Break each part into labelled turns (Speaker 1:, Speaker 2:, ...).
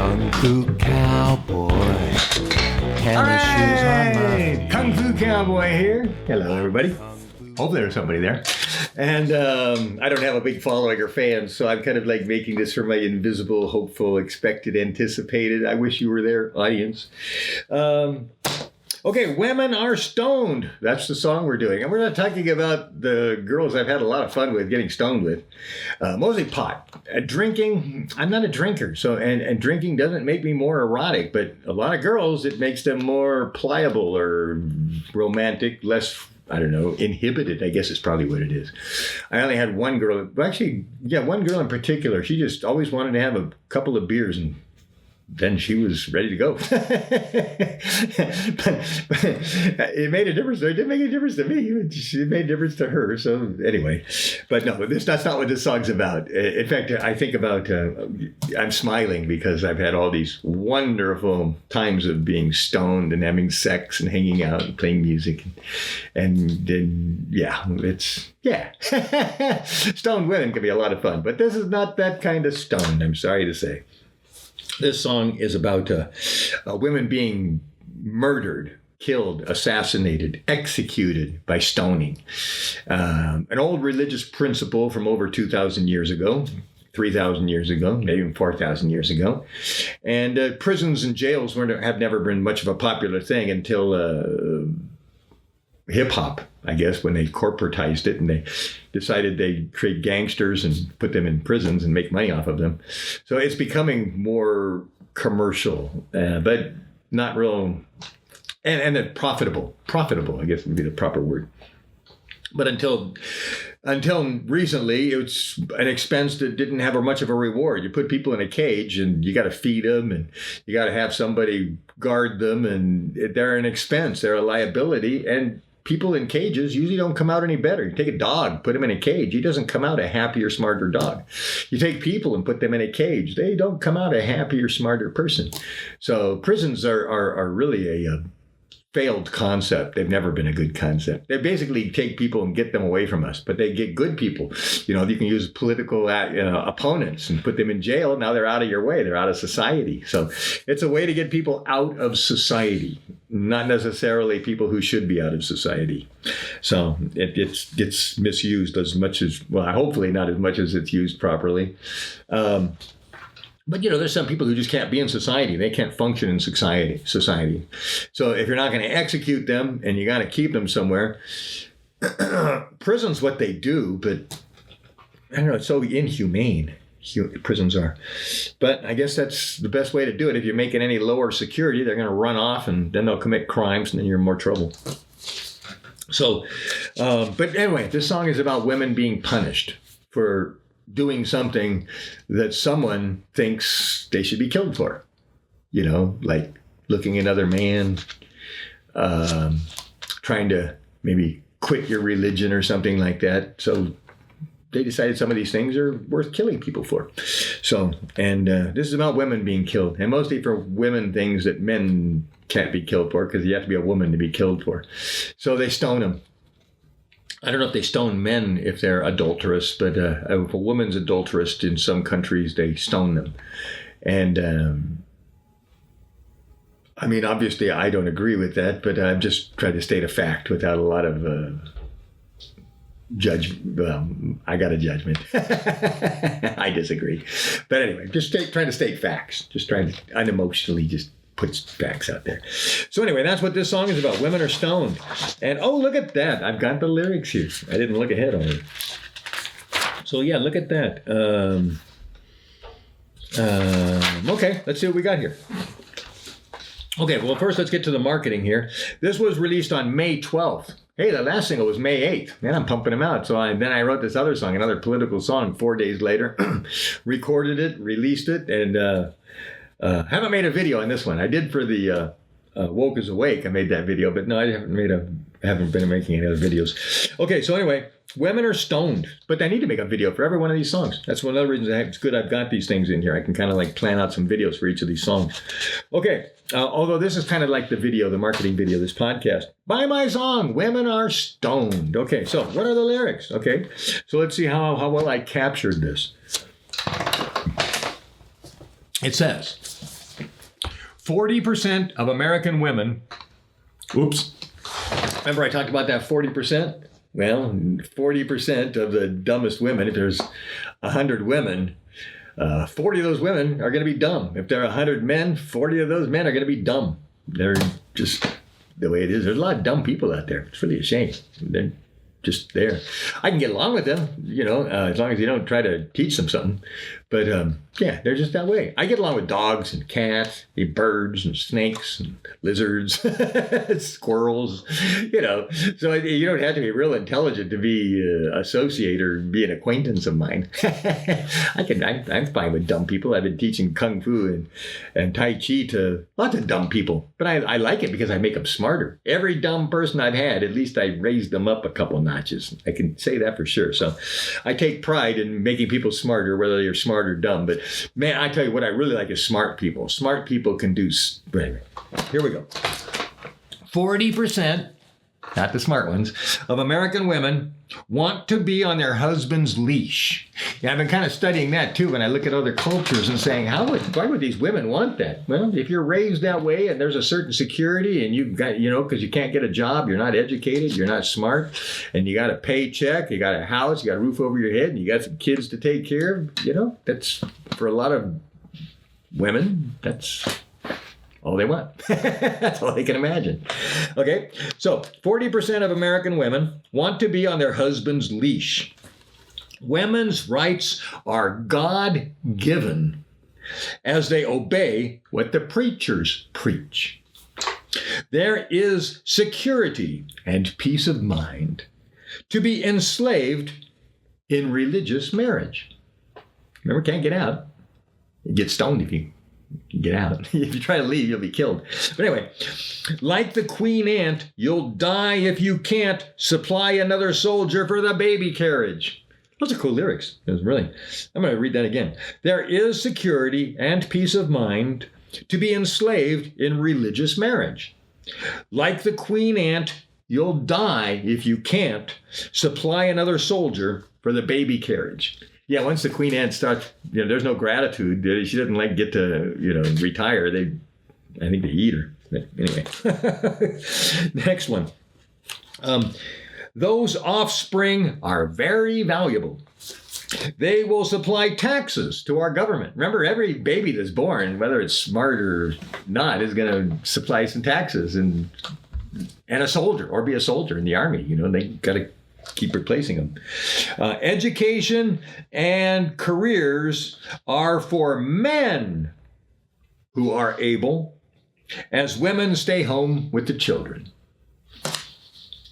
Speaker 1: Kung Fu Cowboy. Tennis shoes on my
Speaker 2: Kung Fu Cowboy here. Hello, everybody. Hopefully there's somebody there. And I don't have a big following or fans, so I'm kind of like making this for my invisible, hopeful, expected, anticipated, I wish you were there audience. Okay, Women Are Stoned. That's the song we're doing. And we're not talking about the girls I've had a lot of fun with, getting stoned with. Mostly pot. Drinking, I'm not a drinker. So and drinking doesn't make me more erotic, but a lot of girls, it makes them more pliable or romantic, less, I don't know, inhibited, I guess is probably what it is. I only had one girl, one girl in particular. She just always wanted to have a couple of beers and then she was ready to go. but it made a difference. It didn't make a difference to me. It made a difference to her. So anyway, but no, that's not what this song's about. In fact, I think about, I'm smiling because I've had all these wonderful times of being stoned and having sex and hanging out and playing music. And then, stoned women can be a lot of fun, but this is not that kind of stoned, I'm sorry to say. This song is about women being murdered, killed, assassinated, executed by stoning. An old religious principle from over 2,000 years ago, 3,000 years ago, maybe even 4,000 years ago. And prisons and jails have never been much of a popular thing until hip-hop, I guess, when they corporatized it and they decided they'd create gangsters and put them in prisons and make money off of them. So it's becoming more commercial, but not real, and profitable. Profitable, I guess would be the proper word. But until recently, it's an expense that didn't have much of a reward. You put people in a cage and you got to feed them and you got to have somebody guard them, and they're an expense. They're a liability, and people in cages usually don't come out any better. You take a dog, put him in a cage. He doesn't come out a happier, smarter dog. You take people and put them in a cage. They don't come out a happier, smarter person. So prisons are really a failed concept. They've never been a good concept. They basically take people and get them away from us, but they get good people. You can use political opponents and put them in jail. Now they're out of your way. They're out of society. So it's a way to get people out of society, not necessarily people who should be out of society. So it gets misused as much as, well, hopefully not as much as it's used properly. But, there's some people who just can't be in society. They can't function in society. So if you're not going to execute them and you got to keep them somewhere, prison's what they do, but I don't know, it's so inhumane. Prisons are. But I guess that's the best way to do it. If you make it any lower security, they're going to run off and then they'll commit crimes and then you're in more trouble. So, but anyway, this song is about women being punished for doing something that someone thinks they should be killed for, like looking at another man, trying to maybe quit your religion or something like that. So they decided some of these things are worth killing people for. So, and this is about women being killed, and mostly for women things that men can't be killed for, because you have to be a woman to be killed for. So they stone them. I don't know if they stone men if they're adulterous, but if a woman's adulterous in some countries, they stone them. And obviously I don't agree with that, but I'm just trying to state a fact without a lot of I got a judgment. I disagree. But anyway, just trying to state facts, just trying to unemotionally just puts facts out there. So anyway, that's what this song is about. Women are stoned. And oh, look at that. I've got the lyrics here. I didn't look ahead on it. So yeah, look at that. Okay, let's see what we got here. Okay, well, first let's get to the marketing here. This was released on May 12th. Hey, the last single was May 8th. Man, I'm pumping them out. So then I wrote this other song, another political song, 4 days later. Recorded it, released it, and haven't made a video on this one. I did for the Woke is Awake. I made that video, but no, I haven't been making any other videos. Okay, so anyway, women are stoned, but I need to make a video for every one of these songs. That's one of the reasons it's good I've got these things in here. I can kind of like plan out some videos for each of these songs. Okay, although this is kind of like the video, the marketing video, this podcast. Buy my song, Women Are Stoned. Okay, so what are the lyrics? Okay, so let's see how well I captured this. It says, 40% of American women, oops, remember I talked about that 40%? Well, 40% of the dumbest women, if there's 100 women, 40 of those women are going to be dumb. If there are 100 men, 40 of those men are going to be dumb. They're just the way it is. There's a lot of dumb people out there. It's really a shame. They're just there. I can get along with them, as long as you don't try to teach them something. But yeah, they're just that way. I get along with dogs and cats, birds and snakes and lizards, squirrels, So you don't have to be real intelligent to be associate or be an acquaintance of mine. I'm fine with dumb people. I've been teaching Kung Fu and Tai Chi to lots of dumb people. But I like it because I make them smarter. Every dumb person I've had, at least I raised them up a couple notches. I can say that for sure. So I take pride in making people smarter, whether you're smart or dumb. But man, I tell you what I really like is smart people. Smart people can do. Here we go. 40%, not the smart ones, of American women want to be on their husband's leash. Yeah, I've been kind of studying that too when I look at other cultures and saying, why would these women want that? Well, if you're raised that way and there's a certain security and you've got, because you can't get a job, you're not educated, you're not smart, and you got a paycheck, you got a house, you got a roof over your head, and you got some kids to take care of, that's for a lot of women, that's all they want. That's all they can imagine. Okay, so 40% of American women want to be on their husband's leash. Women's rights are God-given as they obey what the preachers preach. There is security and peace of mind to be enslaved in religious marriage. Remember, can't get out. You get stoned if you get out. If you try to leave, you'll be killed. But anyway, like the queen ant, you'll die if you can't supply another soldier for the baby carriage. Those are cool lyrics. I'm going to read that again. There is security and peace of mind to be enslaved in religious marriage. Like the queen ant, you'll die if you can't supply another soldier for the baby carriage. Yeah, once the queen ant starts, there's no gratitude. She doesn't get to, retire. I think they eat her. But anyway, next one. Those offspring are very valuable. They will supply taxes to our government. Remember, every baby that's born, whether it's smart or not, is going to supply some taxes and a soldier or be a soldier in the army. They got to keep replacing them. Education and careers are for men who are able, as women stay home with the children.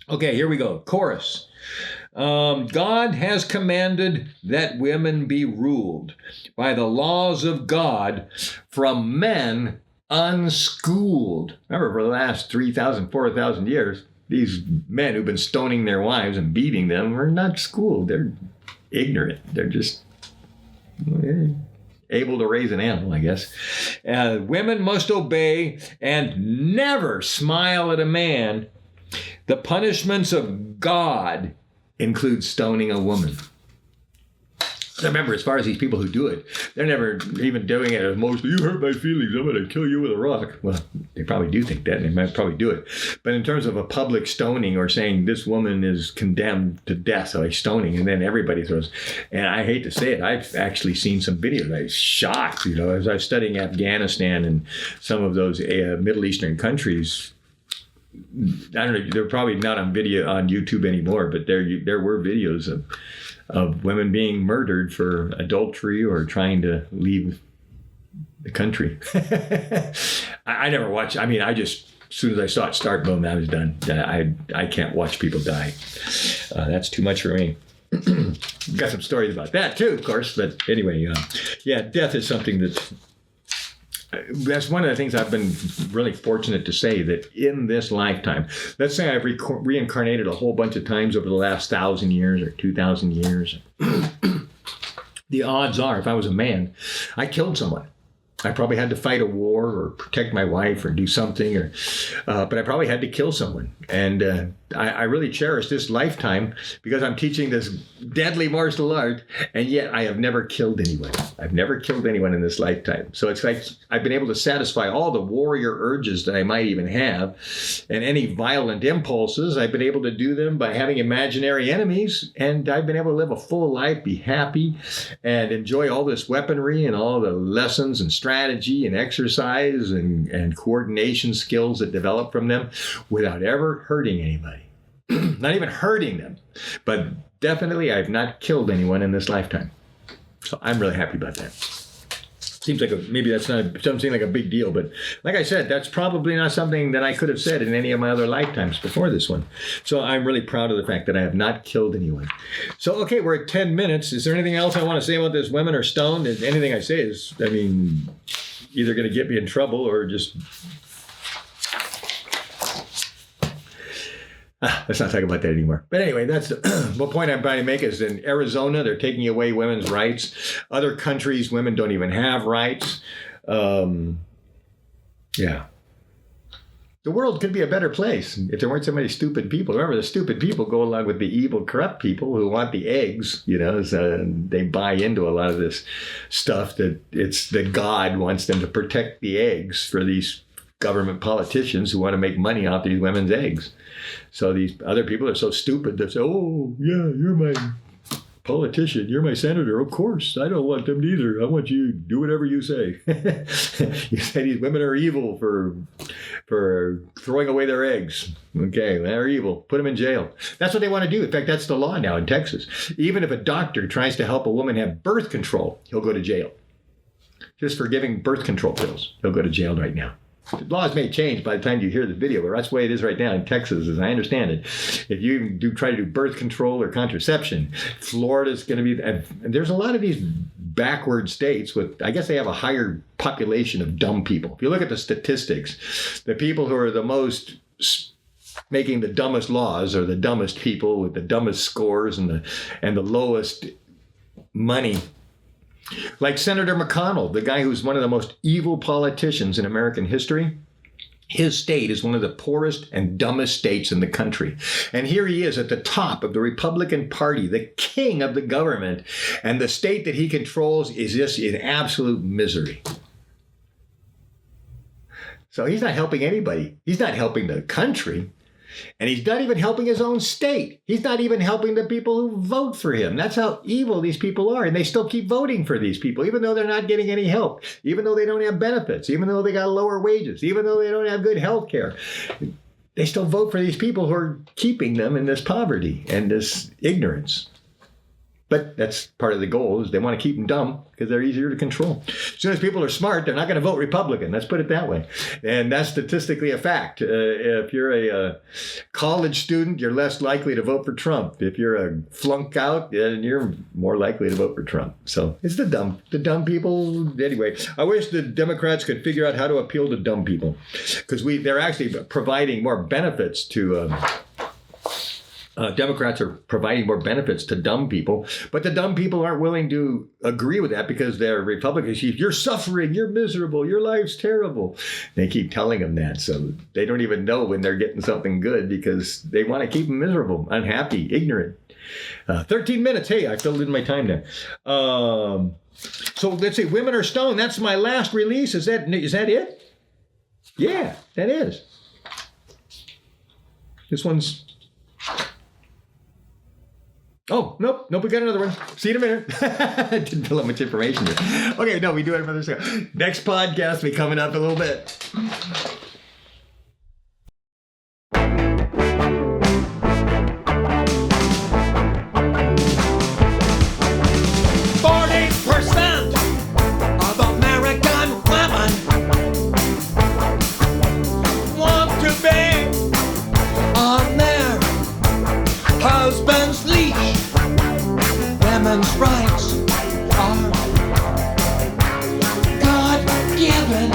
Speaker 2: Okay, here we go. Chorus. God has commanded that women be ruled by the laws of God from men unschooled. Remember, for the last 3,000, 4,000 years, these men who've been stoning their wives and beating them are not schooled. They're ignorant. They're just able to raise an animal, I guess. Women must obey and never smile at a man. The punishments of God include stoning a woman. Remember, as far as these people who do it, they're never even doing it as mostly, you hurt my feelings, I'm going to kill you with a rock. Well, they probably do think that, and they might probably do it. But in terms of a public stoning or saying this woman is condemned to death by stoning, and then everybody throws, and I hate to say it, I've actually seen some videos. I was shocked, as I was studying Afghanistan and some of those Middle Eastern countries. I don't know, they're probably not on video on YouTube anymore, but there were videos of women being murdered for adultery or trying to leave the country. I never watched. As soon as I saw it start, boom, I was done. I can't watch people die. That's too much for me. Got some stories about that too, of course. But anyway, death is something that's one of the things I've been really fortunate to say, that in this lifetime, let's say I've reincarnated a whole bunch of times over the last 1,000 years or 2,000 years. The odds are, if I was a man, I killed someone. I probably had to fight a war or protect my wife or do something, but I probably had to kill someone. And I really cherish this lifetime because I'm teaching this deadly martial art, and yet I have never killed anyone. I've never killed anyone in this lifetime. So it's like I've been able to satisfy all the warrior urges that I might even have, and any violent impulses. I've been able to do them by having imaginary enemies, and I've been able to live a full life, be happy, and enjoy all this weaponry and all the lessons and strategy and exercise and coordination skills that develop from them without ever hurting anybody. Not even hurting them, but definitely I've not killed anyone in this lifetime. So I'm really happy about that. Seems like maybe that's not, doesn't seem like a big deal, but like I said, that's probably not something that I could have said in any of my other lifetimes before this one. So I'm really proud of the fact that I have not killed anyone. So, okay, we're at 10 minutes. Is there anything else I want to say about this? Women are stoned? Anything I say is, either going to get me in trouble or just... Let's not talk about that anymore. But anyway, that's the point I'm trying to make is in Arizona, they're taking away women's rights. Other countries, women don't even have rights. Yeah. The world could be a better place if there weren't so many stupid people. Remember, the stupid people go along with the evil, corrupt people who want the eggs, so they buy into a lot of this stuff that it's that God wants them to protect the eggs for these government politicians who want to make money off these women's eggs. So these other people are so stupid they say, oh, yeah, you're my politician, you're my senator. Of course, I don't want them neither. I want you to do whatever you say. You say these women are evil for throwing away their eggs. Okay, they're evil. Put them in jail. That's what they want to do. In fact, that's the law now in Texas. Even if a doctor tries to help a woman have birth control, he'll go to jail. Just for giving birth control pills, he'll go to jail right now. The laws may change by the time you hear the video, but that's the way it is right now in Texas, as I understand it. If you try to do birth control or contraception, Florida's going to be, and there's a lot of these backward states with, I guess they have a higher population of dumb people. If you look at the statistics, the people who are the most making the dumbest laws are the dumbest people with the dumbest scores and the lowest money. Like Senator McConnell, the guy who's one of the most evil politicians in American history. His state is one of the poorest and dumbest states in the country. And here he is at the top of the Republican Party, the king of the government. And the state that he controls is just in absolute misery. So he's not helping anybody. He's not helping the country. And he's not even helping his own state. He's not even helping the people who vote for him. That's how evil these people are. And they still keep voting for these people, even though they're not getting any help, even though they don't have benefits, even though they got lower wages, even though they don't have good health care. They still vote for these people who are keeping them in this poverty and this ignorance. But that's part of the goal, is they want to keep them dumb because they're easier to control. As soon as people are smart, they're not going to vote Republican. Let's put it that way. And that's statistically a fact. If you're a college student, you're less likely to vote for Trump. If you're a flunk out, then you're more likely to vote for Trump. So it's the dumb people. Anyway, I wish the Democrats could figure out how to appeal to dumb people, because they're actually providing more benefits to Democrats are providing more benefits to dumb people, but the dumb people aren't willing to agree with that because they're Republicans. You're suffering, you're miserable, your life's terrible. They keep telling them that, so they don't even know when they're getting something good because they want to keep them miserable, unhappy, ignorant. 13 minutes. Hey, I filled in my time there. So let's see, Women Are Stoned. That's my last release. Is that it? Yeah, that is. This one's... Oh, nope, we got another one. See you in a minute. I didn't fill out much information here. Okay, no, we do have another second. Next podcast will be coming up in a little bit.
Speaker 3: Women's rights are God-given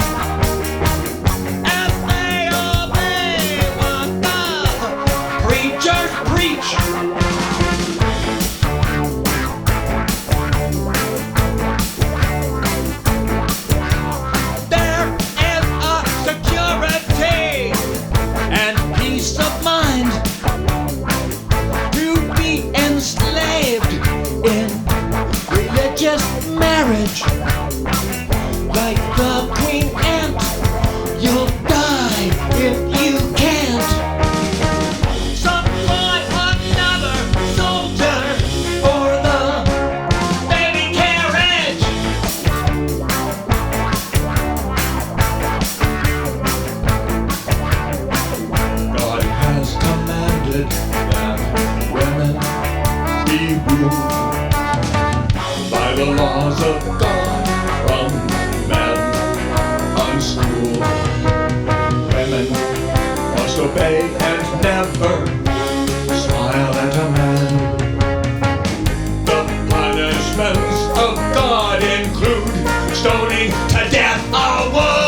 Speaker 3: unschool. Women must obey and never smile at a man. The punishments of God include stoning to death a woman.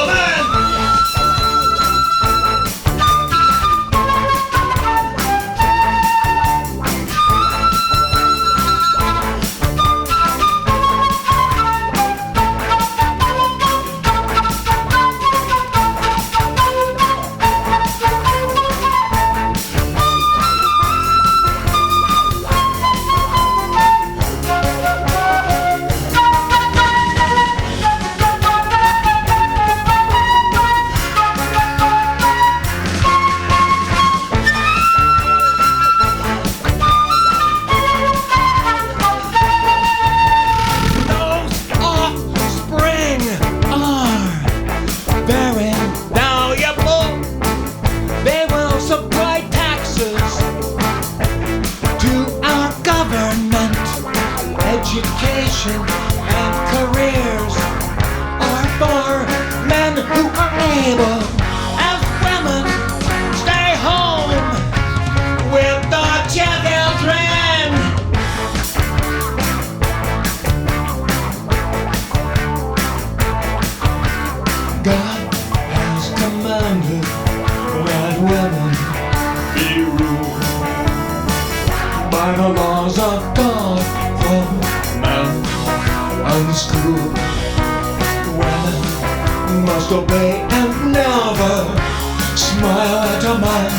Speaker 3: Education and careers are for men who are able. As women, stay home with the children. God has commanded that women be ruled by the laws of God. Unschooled women must obey and never smile at a man.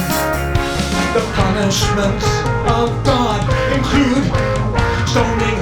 Speaker 3: The punishments of God include stoning